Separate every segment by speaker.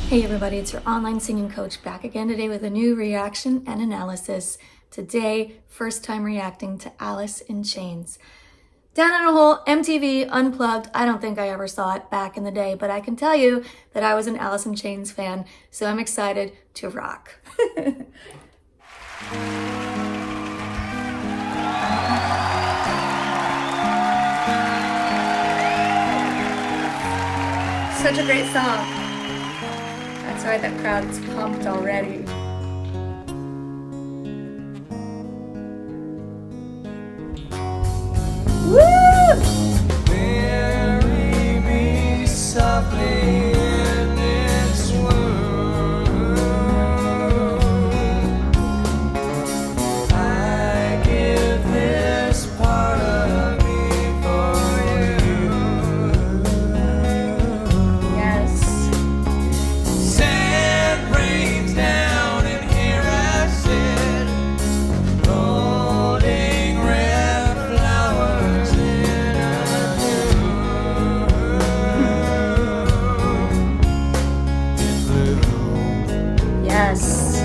Speaker 1: Hey everybody, it's your online singing coach back again today with a new reaction and analysis. Today, first time reacting to Alice in Chains. Down in a hole, MTV, Unplugged. I don't think I ever saw it back in the day, but I can tell you that I was an Alice in Chains fan, so I'm excited to rock. Such a great song. That's right, that crowd's pumped already. Woo!
Speaker 2: Bury me softly in this world. I give this part of me for you.
Speaker 1: Yes.
Speaker 2: Sand rains down and here I sit, holding red flowers in a bloom.
Speaker 1: Yes.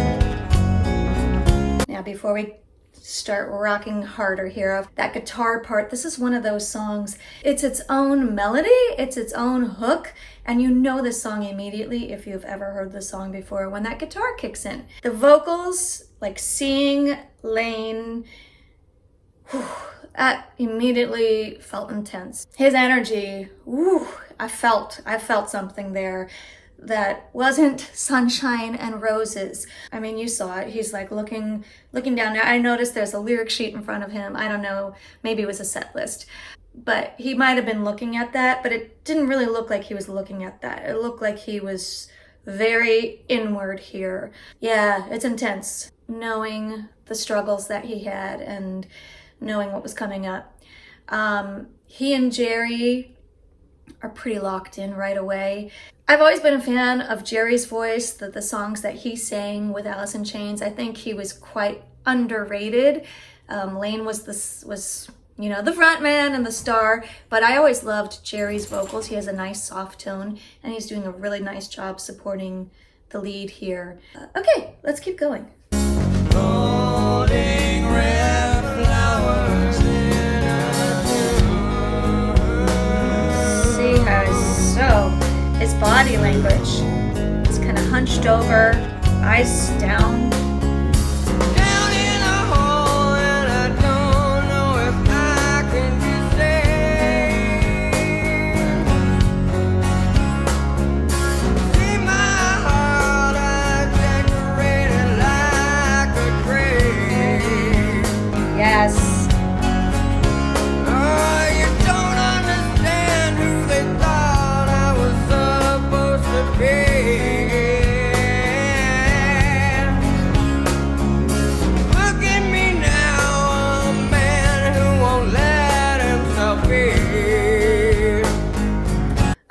Speaker 1: Now before we start rocking harder here, that guitar part, this is one of those songs. It's its own melody, it's its own hook, and you know this song immediately if you've ever heard the song before when that guitar kicks in. The vocals, like seeing Lane, that immediately felt intense. His energy, I felt something there that wasn't sunshine and roses. I mean, you saw it. He's like looking down. I noticed there's a lyric sheet in front of him. I don't know, maybe it was a set list. But he might have been looking at that, but it didn't really look like he was looking at that. It looked like he was very inward here. Yeah, it's intense, knowing the struggles that he had and knowing what was coming up. He and Jerry are pretty locked in right away. I've always been a fan of Jerry's voice, the songs that he sang with Alice in Chains. I think he was quite underrated. Lane was you know, the front man and the star, but I always loved Jerry's vocals. He has a nice soft tone and he's doing a really nice job supporting the lead here. Okay, let's keep going.
Speaker 2: Holding red flowers in a bloom.
Speaker 1: See how his body language is kind of hunched over, eyes down.
Speaker 2: Down in a hole and I don't know if I can be saved. See my heart, I decorated like a grave.
Speaker 1: Yes.
Speaker 2: Oh, you don't understand who they thought I was supposed to be. Look at me now, a man who won't let himself be.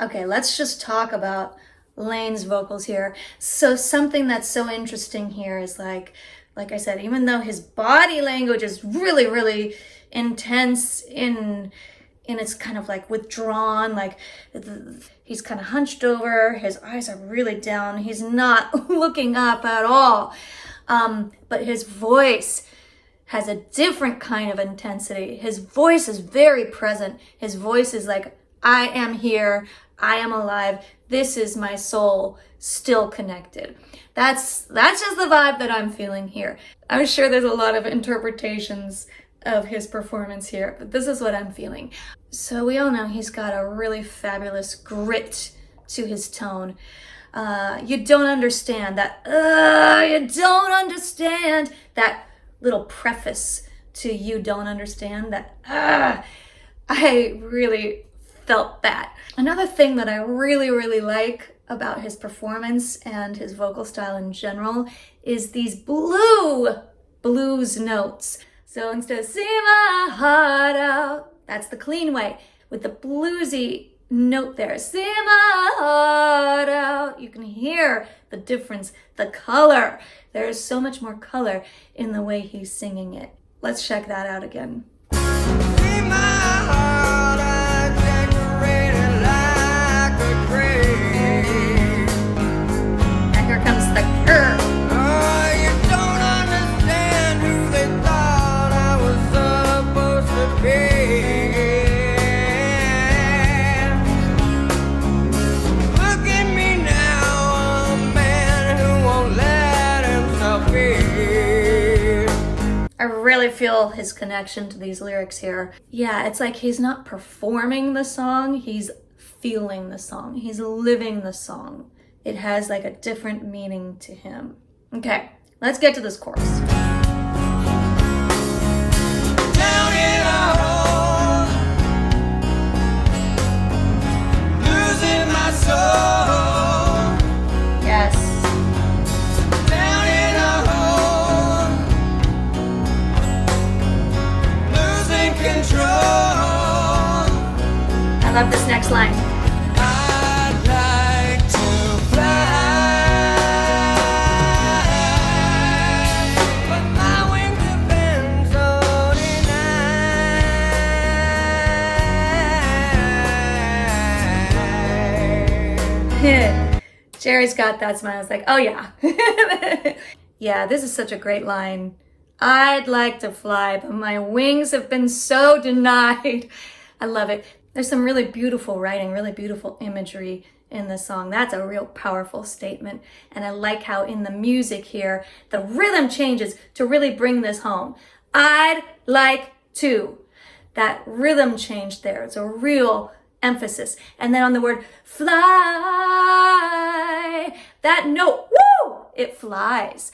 Speaker 1: Okay, let's just talk about Lane's vocals here. So something that's so interesting here is like I said, even though his body language is really, really intense in it's kind of like withdrawn, like he's kind of hunched over, his eyes are really down, he's not looking up at all. But his voice has a different kind of intensity. His voice is very present. His voice is like, I am here, I am alive, this is my soul, still connected. That's just the vibe that I'm feeling here. I'm sure there's a lot of interpretations of his performance here, but this is what I'm feeling. So we all know he's got a really fabulous grit to his tone. You don't understand that, you don't understand, that little preface to you don't understand, that, I really felt that. Another thing that I really, really like about his performance and his vocal style in general is these blues notes. So instead of "see my heart out," that's the clean way. With the bluesy note there, "see my heart out," you can hear the difference, the color. There's so much more color in the way he's singing it. Let's check that out again.
Speaker 2: See my heart, I decorated like a grave.
Speaker 1: really feel his connection to these lyrics here. Yeah, it's like he's not performing the song, he's feeling the song. He's living the song. It has like a different meaning to him. Okay, let's get to this chorus.
Speaker 2: Down in a hole, losing my soul.
Speaker 1: Yes.
Speaker 2: Down in a hole, losing control.
Speaker 1: I love this next line.
Speaker 2: I'd like to fly, but my wings have been so denied.
Speaker 1: Jerry's got that smile. It's like, oh yeah. Yeah, this is such a great line. I'd like to fly, but my wings have been so denied. I love it. There's some really beautiful writing, really beautiful imagery in the song. That's a real powerful statement. And I like how in the music here, the rhythm changes to really bring this home. I'd like to. That rhythm change there. It's a real emphasis. And then on the word fly, that note, woo, it flies.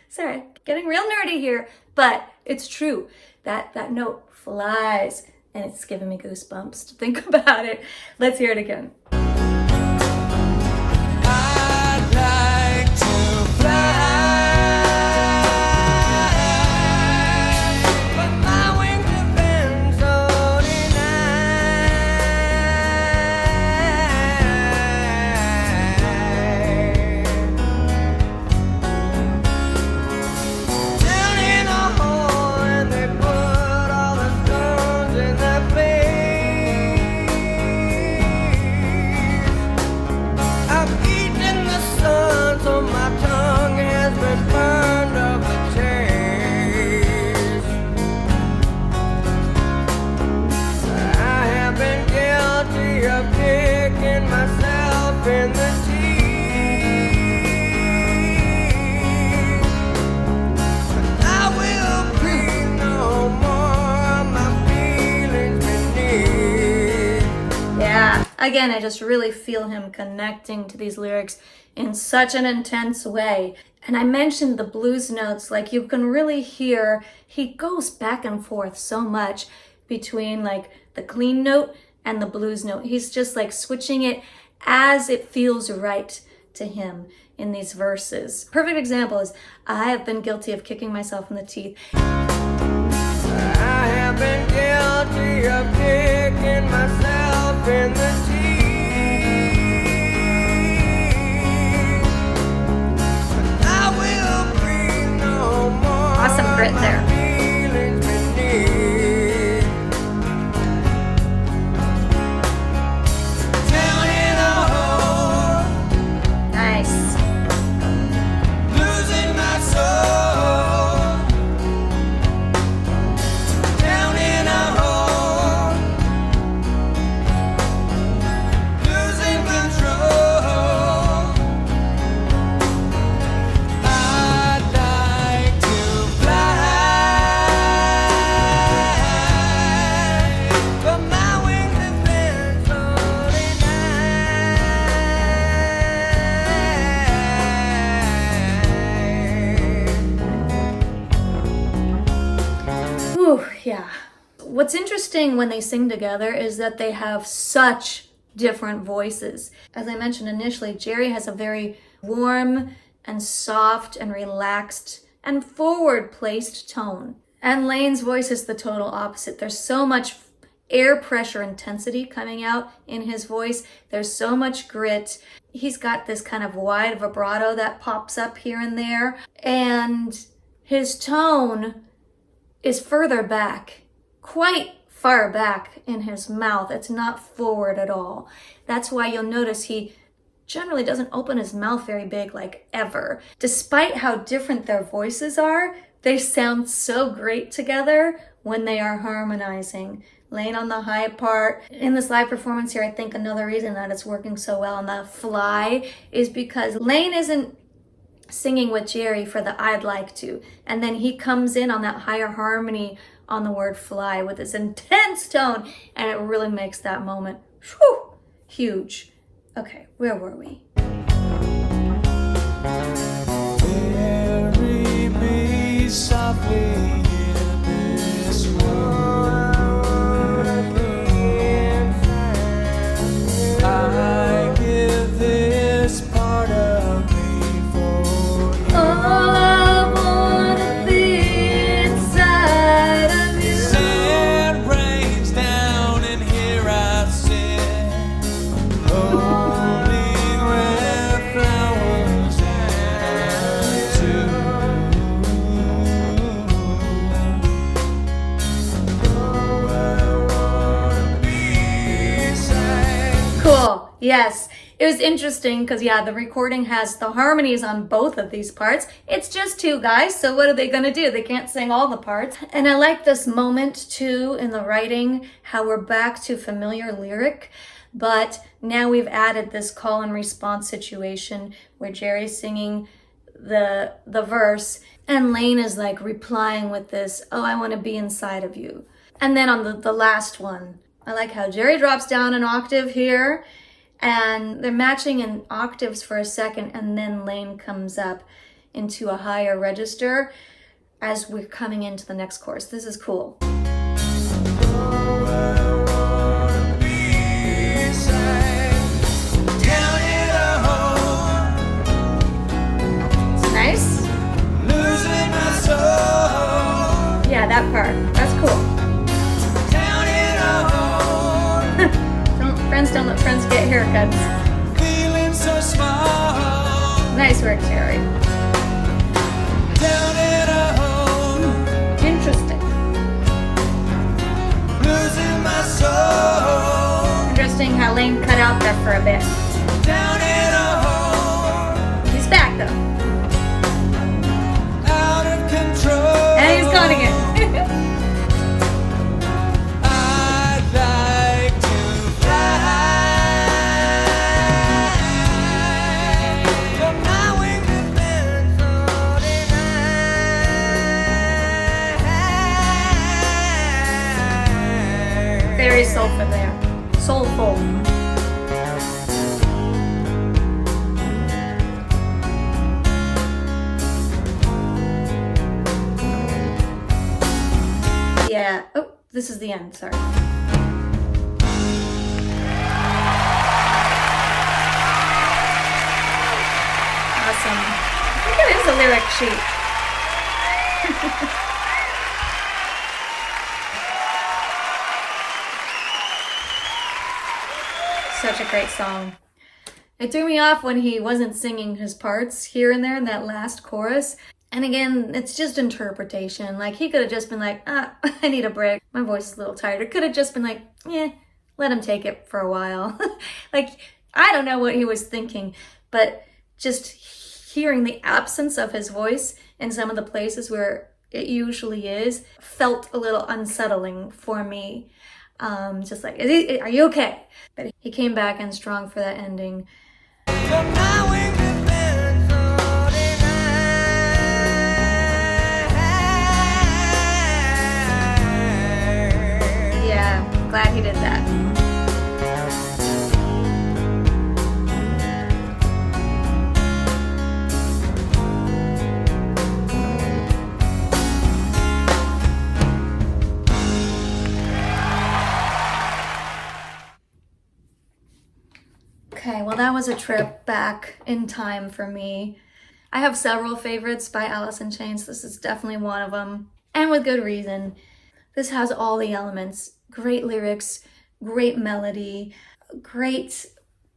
Speaker 1: Sorry, getting real nerdy here, but it's true. That note flies. And it's giving me goosebumps to think about it. Let's hear it again.
Speaker 2: I'd like to fly, but my wings have been so denied. Down in a hole and they put all the stones in their place. I've eaten the sun, so my tongue has been burned of the taste. I have been guilty of kicking myself in the teeth. But I will breathe no more, my feelings beneath.
Speaker 1: Yeah, again, I just really feel him connecting to these lyrics in such an intense way. And I mentioned the blues notes, like you can really hear, he goes back and forth so much between like the clean note and the blues note. He's just like switching it as it feels right to him in these verses. Perfect example is, I have been guilty of kicking myself in the teeth.
Speaker 2: I have been guilty of kicking myself in the teeth. But I will breathe no more.
Speaker 1: Awesome grit there.
Speaker 2: My feelings beneath. Down in a hole,
Speaker 1: Nice.
Speaker 2: losing my soul. Down in a hole, losing control. I'd like to fly, but my wings have been so denied.
Speaker 1: Ooh, yeah. What's interesting when they sing together is that they have such different voices. As I mentioned initially, Jerry has a very warm and soft and relaxed and forward-placed tone. And Lane's voice is the total opposite. There's so much air pressure intensity coming out in his voice. There's so much grit. He's got this kind of wide vibrato that pops up here and there. And his tone is further back, quite far back in his mouth. It's not forward at all. That's why you'll notice he generally doesn't open his mouth very big, like ever. Despite how different their voices are, they sound so great together when they are harmonizing. Lane on the high part. In this live performance here, I think another reason that it's working so well on the fly is because Lane isn't singing with Jerry for the I'd like to. And then he comes in on that higher harmony on the word fly with this intense tone, and it really makes that moment huge. Okay, where were we?
Speaker 2: Bury me softly in this world again. I give this part of me for you.
Speaker 1: All I wanna be inside of you.
Speaker 2: Sand rains down and here I sit, holding red flowers and two. Oh, I wanna be safe.
Speaker 1: Cool, yes. It was interesting because, yeah, the recording has the harmonies on both of these parts. It's just two guys, so what are they gonna do? They can't sing all the parts. And I like this moment too in the writing, how we're back to familiar lyric, but now we've added this call and response situation where Jerry's singing the verse and Lane is like replying with this, oh, I wanna be inside of you. And then on the last one, I like how Jerry drops down an octave here, and they're matching in octaves for a second, and then Lane comes up into a higher register as we're coming into the next chorus. This is cool.
Speaker 2: Oh, I wanna be safe. Down in a hole,
Speaker 1: It's nice.
Speaker 2: losing my soul.
Speaker 1: Yeah, that part. That's cool.
Speaker 2: Down in a hole,
Speaker 1: Friends don't let friends get haircuts.
Speaker 2: feeling so small.
Speaker 1: Nice work, Jerry.
Speaker 2: Down in a hole,
Speaker 1: Interesting.
Speaker 2: losing my soul.
Speaker 1: Interesting how Lane cut out there for a bit.
Speaker 2: Down in a hole,
Speaker 1: He's back though.
Speaker 2: out of control.
Speaker 1: And he's gone again.
Speaker 2: I'd like to fly, but my wings have been so denied.
Speaker 1: Very soulful there. Soulful. Yeah. Oh, this is the end. Sorry. Awesome. I think it is a lyric sheet. Such a great song. It threw me off when he wasn't singing his parts here and there in that last chorus. And again, it's just interpretation. Like, he could have just been like, I need a break. My voice is a little tired. It could have just been like, let him take it for a while. Like, I don't know what he was thinking, but just hearing the absence of his voice in some of the places where it usually is felt a little unsettling for me. Just like, are you okay? But he came back in strong for that ending.
Speaker 2: But my wings have been so denied.
Speaker 1: Yeah, glad he did that. Okay, well, that was a trip back in time for me. I have several favorites by Alice in Chains. This is definitely one of them, and with good reason. This has all the elements. Great lyrics, great melody, great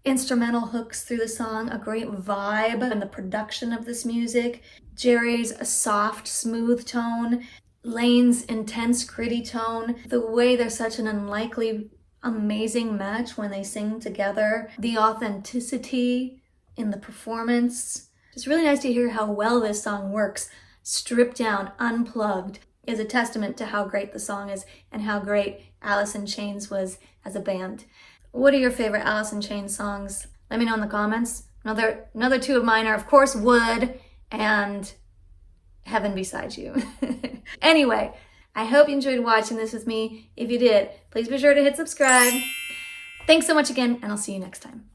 Speaker 1: instrumental hooks through the song, a great vibe and the production of this music. Jerry's soft, smooth tone, Lane's intense, gritty tone. The way they're such an unlikely, amazing match when they sing together. The authenticity in the performance. It's really nice to hear how well this song works. Stripped down, unplugged, is a testament to how great the song is and how great Alice in Chains was as a band. What are your favorite Alice in Chains songs? Let me know in the comments. Another two of mine are, of course, Wood and heaven beside you. Anyway, I hope you enjoyed watching this with me. If you did, please be sure to hit subscribe. Thanks so much again, and I'll see you next time.